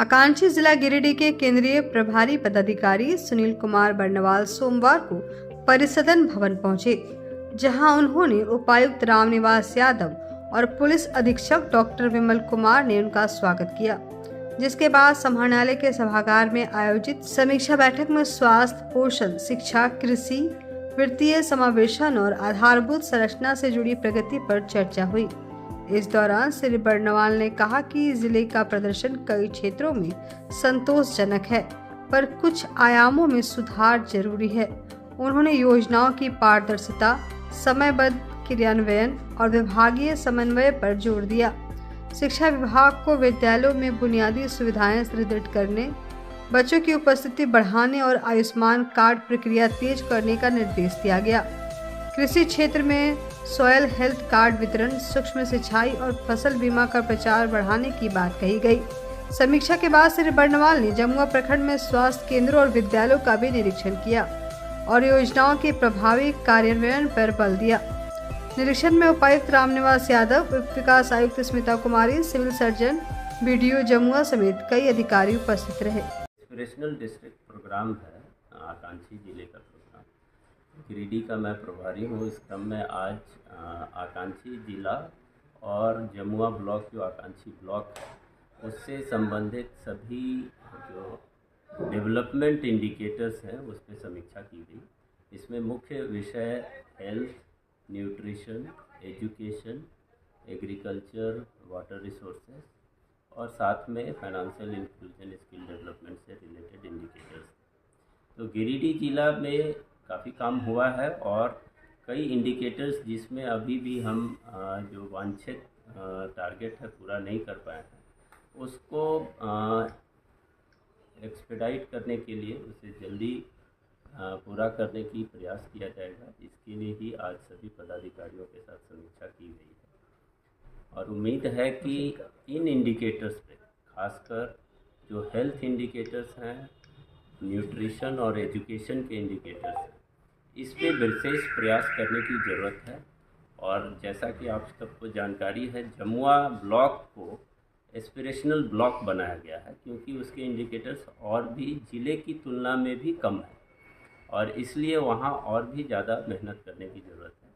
आकांक्षी जिला गिरिडीह के केंद्रीय प्रभारी पदाधिकारी सुनील कुमार बर्नवाल सोमवार को परिसदन भवन पहुंचे, जहां उन्होंने उपायुक्त रामनिवास यादव और पुलिस अधीक्षक डॉक्टर विमल कुमार ने उनका स्वागत किया। जिसके बाद समाहरणालय के सभागार में आयोजित समीक्षा बैठक में स्वास्थ्य, पोषण, शिक्षा, कृषि, वित्तीय समावेशन और आधारभूत संरचना से जुड़ी प्रगति पर चर्चा हुई। इस दौरान श्री बर्नवाल ने कहा कि जिले का प्रदर्शन कई क्षेत्रों में संतोषजनक है, पर कुछ आयामों में सुधार जरूरी है। उन्होंने योजनाओं की पारदर्शिता, समयबद्ध क्रियान्वयन और विभागीय समन्वय पर जोर दिया। शिक्षा विभाग को विद्यालयों में बुनियादी सुविधाएं सुदृढ़ करने, बच्चों की उपस्थिति बढ़ाने और आयुष्मान कार्ड प्रक्रिया तेज करने का निर्देश दिया गया। कृषि क्षेत्र में सॉयल हेल्थ कार्ड वितरण, सूक्ष्म सिंचाई और फसल बीमा का प्रचार बढ़ाने की बात कही गई। समीक्षा के बाद श्री बर्नवाल ने जमुआ प्रखंड में स्वास्थ्य केंद्रों और विद्यालयों का भी निरीक्षण किया और योजनाओं के प्रभावी कार्यान्वयन पर बल दिया। निरीक्षण में उपायुक्त रामनिवास यादव, उप विकास आयुक्त स्मिता कुमारी, सिविल सर्जन बीडीओ जमुआ समेत कई अधिकारी उपस्थित रहे। एस्पिरेशनल डिस्ट्रिक्ट प्रोग्राम है आकांक्षी जिले का प्रोग्राम। गिरिडीह का मैं प्रभारी हूँ। इस क्रम में आज आकांक्षी जिला और जमुआ ब्लॉक जो आकांक्षी ब्लॉक है उससे संबंधित सभी जो डेवलपमेंट इंडिकेटर्स हैं उस पर समीक्षा की गई। इसमें मुख्य विषय health, nutrition, education, agriculture, water resources और साथ में फाइनेंशियल इंक्लूजन, स्किल डेवलपमेंट से रिलेटेड इंडिकेटर्स। तो गिरिडीह जिला में काफ़ी काम हुआ है और कई इंडिकेटर्स जिसमें अभी भी हम जो वांछित टारगेट है पूरा नहीं कर पाए हैं, उसको एक्सपेडाइट करने के लिए उसे जल्दी पूरा करने की प्रयास किया जाएगा। इसके लिए ही आज सभी पदाधिकारियों के साथ समीक्षा की गई है और उम्मीद है कि इन इंडिकेटर्स पे, खासकर जो हेल्थ इंडिकेटर्स हैं, न्यूट्रिशन और एजुकेशन के इंडिकेटर्स हैं, इस पे विशेष प्रयास करने की ज़रूरत है। और जैसा कि आप सबको जानकारी है, जमुआ ब्लॉक को एस्पिरेशनल ब्लॉक बनाया गया है क्योंकि उसके इंडिकेटर्स और भी ज़िले की तुलना में भी कम है और इसलिए वहाँ और भी ज़्यादा मेहनत करने की ज़रूरत है।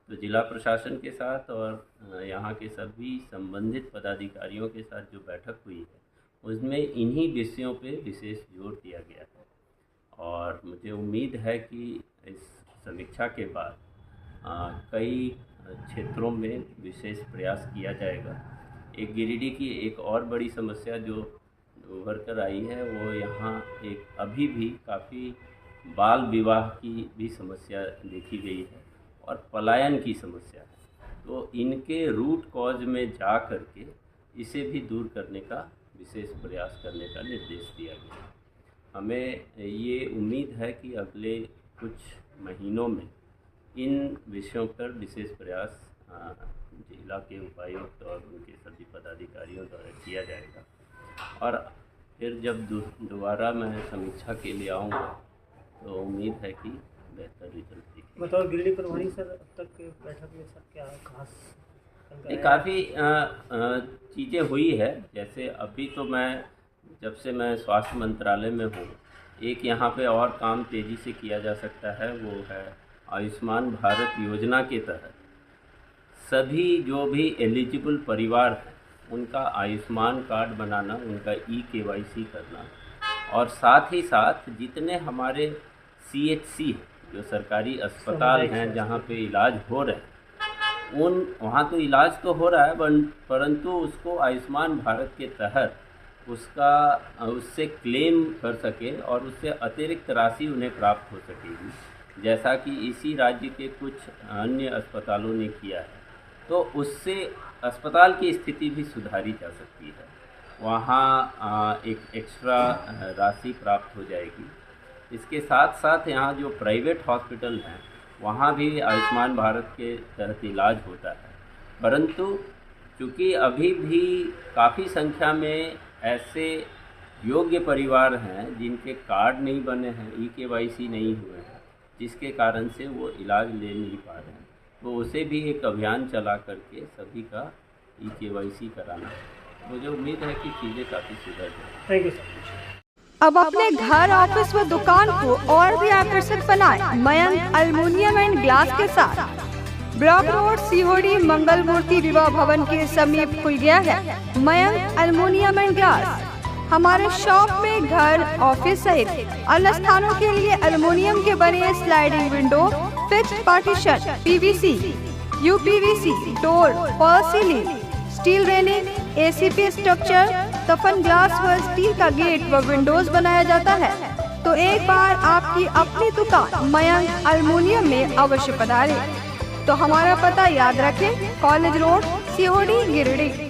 तो जिला प्रशासन के साथ और यहाँ के सभी संबंधित पदाधिकारियों के साथ जो बैठक हुई है उसमें इन्हीं विषयों पे विशेष जोर दिया गया है और मुझे उम्मीद है कि इस समीक्षा के बाद कई क्षेत्रों में विशेष प्रयास किया जाएगा। एक गिरिडीह की एक और बड़ी समस्या जो उभर कर आई है वो यहाँ एक अभी भी काफ़ी बाल विवाह की भी समस्या देखी गई है और पलायन की समस्या है। तो इनके रूट कॉज में जा कर के इसे भी दूर करने का विशेष प्रयास करने का निर्देश दिया गया। हमें ये उम्मीद है कि अगले कुछ महीनों में इन विषयों पर विशेष प्रयास जिला के उपायुक्त और उनके सभी पदाधिकारियों द्वारा किया जाएगा और फिर जब दोबारा मैं समीक्षा के लिए आऊँगा तो उम्मीद है कि बेहतर रिजल्ट दिखेगा। बताओ गिरिडीह प्रभारी सर, अब तक के बैठक में सर क्या खास काफ़ी चीज़ें हुई है। जैसे अभी तो जब से मैं स्वास्थ्य मंत्रालय में हूँ, एक यहाँ पे और काम तेज़ी से किया जा सकता है, वो है आयुष्मान भारत योजना के तहत सभी जो भी एलिजिबल परिवार हैं उनका आयुष्मान कार्ड बनाना, उनका KYC करना और साथ ही साथ जितने हमारे CHC जो सरकारी अस्पताल हैं जहाँ पे इलाज हो रहे हैं वहाँ तो इलाज तो हो रहा है परंतु उसको आयुष्मान भारत के तहत उससे क्लेम कर सके और उससे अतिरिक्त राशि उन्हें प्राप्त हो सकेगी, जैसा कि इसी राज्य के कुछ अन्य अस्पतालों ने किया है। तो उससे अस्पताल की स्थिति भी सुधारी जा सकती है, वहाँ एक एक्स्ट्रा राशि प्राप्त हो जाएगी। इसके साथ साथ यहाँ जो प्राइवेट हॉस्पिटल हैं वहाँ भी आयुष्मान भारत के तहत इलाज होता है, परंतु चूँकि अभी भी काफ़ी संख्या में ऐसे योग्य परिवार हैं जिनके कार्ड नहीं बने हैं, KYC नहीं हुए हैं, जिसके कारण से वो इलाज ले नहीं पा रहे हैं। तो उसे भी एक अभियान चला करके सभी का KYC कराना मुझे उम्मीद है कि चीज़ें काफ़ी सुधर जाएंगी। Thank you sir. अब अपने घर, ऑफिस व दुकान को और भी आकर्षक बनाएं मयंक एल्युमिनियम एंड ग्लास के साथ। ब्लॉक रोड, सीहोड़ी, मंगल मूर्ति विवाह भवन के समीप खुल गया है मयंक एल्युमिनियम एंड ग्लास। हमारे शॉप में घर, ऑफिस सहित अन्य स्थानों के लिए एल्युमिनियम के बने sliding window, fixed partition, PVC, UPVC, door, fall ceiling, steel railing, ACP structure, toughen glass व स्टील का गेट व विंडोज बनाया जाता है। तो एक बार आपकी अपनी दुकान मयंक एल्युमिनियम में अवश्य पधारें। तो हमारा पता याद रखें, कॉलेज रोड, सीहोड़ी, गिरिडीह।